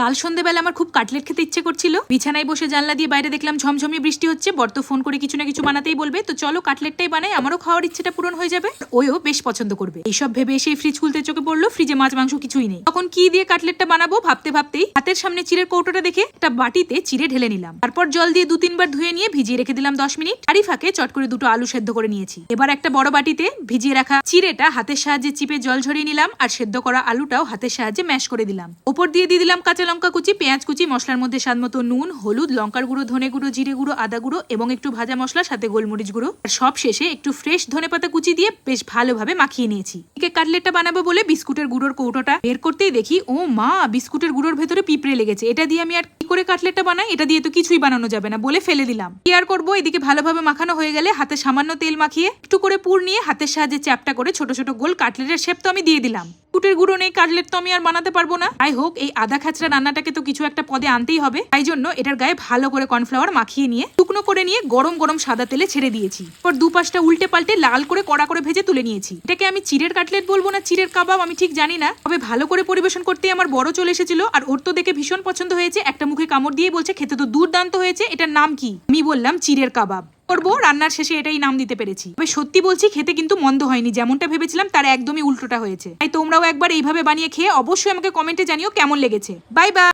কাল সন্ধ্যেবেলা আমার খুব কাটলেট খেতে ইচ্ছে করছিল। বিছানায় বসে জানলা দিয়ে বাইরে দেখলাম ঝমঝমিয়ে বৃষ্টি হচ্ছে। বর তো ফোন করে কিছু না কিছু বানাতেই বলবে, তো চলো কাটলেটটাই বানাই, আমারও খাওয়ার ইচ্ছেটা পূরণ হয়ে যাবে, ওও বেশ পছন্দ করবে। এইসব ভেবে এসে ফ্রিজ খুলতে চোখে পড়লো ফ্রিজে মাছ মাংস কিছুই নেই। তখন কি দিয়ে কাটলেটটা বানাবো ভাবতে ভাবতেই হাতের সামনে চিড়ের কৌটোটা দেখে একটা বাটিতে চিড়ে ঢেলে নিলাম। তারপর জল দিয়ে 2-3 বার ধুয়ে নিয়ে ভিজিয়ে রেখে দিলাম 10 মিনিট। তারই ফাঁকে চট করে 2টো আলু সেদ্ধ করে নিয়েছি। এবার একটা বড় বাটিতে ভিজিয়ে রাখা চিড়েটা হাতের সাহায্যে চিপে জল ঝরিয়ে নিলাম, আর সেদ্ধ করা আলুটাও হাতের সাহায্যে ম্যাশ করে দিলাম। ওপর দিয়ে দিলাম কাঁচা লঙ্কা কুচি, পেঁয়াজ কুচি, মশলার মধ্যে স্বাদমতো নুন, হলুদ, লঙ্কার গুঁড়ো, ধনে গুঁড়ো, জিরে গুঁড়ো, আদা গুঁড়ো এবং একটু ভাজা মশলা, সাথে গোলমরিচ গুঁড়ো। আর সব শেষে একটু ফ্রেশ ধনেপাতা কুচি দিয়ে বেশ ভালোভাবে মাখিয়ে নিয়েছি। এদিকে কাটলেটটা বানাবো বলে বিস্কুটের গুঁড়োর কৌটোটা বের করতেই দেখি, ও মা, বিস্কুটের গুঁড়োর ভেতরে পিঁপড়ে লেগেছে। এটা দিয়ে আমি আর কি করে কাটলেটটা বানাই? এটা দিয়ে তো কিছুই বানানো যাবে না বলে ফেলে দিলাম। কি আর করবো? এদিকে ভালোভাবে মাখানো হয়ে গেলে হাতে সামান্য তেল মাখিয়ে একটু করে পুর নিয়ে হাতের সাহায্যে চ্যাপটা করে ছোট ছোট গোল কাটলেটের শেপ তো আমি দিয়ে দিলাম। বিস্কুটের গুঁড়ো নেই, কাটলেট তো আমি আর বানাতে পারবো না। যাই হোক, এই আদা খাচড়া রান্নাটাকে তো কিছু একটা পদে আনতেই হবে, তাই জন্য এটার গায়ে ভালো করে কর্নফ্লাওয়ার মাখিয়ে নিয়ে শুকনো করে নিয়ে গরম গরম সাদা তেলে ছেড়ে দিয়েছি। পর দুপাশটা উল্টে পাল্টে লাল করে কড়া করে ভেজে তুলে নিয়েছি। এটাকে আমি চিড়ের কাটলেট বলবো না চিড়ের কাবাব আমি ঠিক জানি না, তবে ভালো করে পরিবেশন করতেই আমার বড় চলে এসেছিল, আর ওর তো দেখে ভীষণ পছন্দ হয়েছে। একটা মুখে কামড় দিয়ে বলছে খেতে তো দুর্দান্ত হয়েছে, এটার নাম কি? আমি বললাম চিড়ের কাবাব। করবো, রান্নার শেষে এটাই নাম দিতে পেরেছি। তবে সত্যি বলছি, খেতে কিন্তু মন্দ হয়নি, যেমনটা ভেবেছিলাম তার একদমই উল্টোটা হয়েছে। তাই তোমরাও একবার এইভাবে বানিয়ে খেয়ে অবশ্যই আমাকে কমেন্টে জানিও কেমন লেগেছে। Bye bye.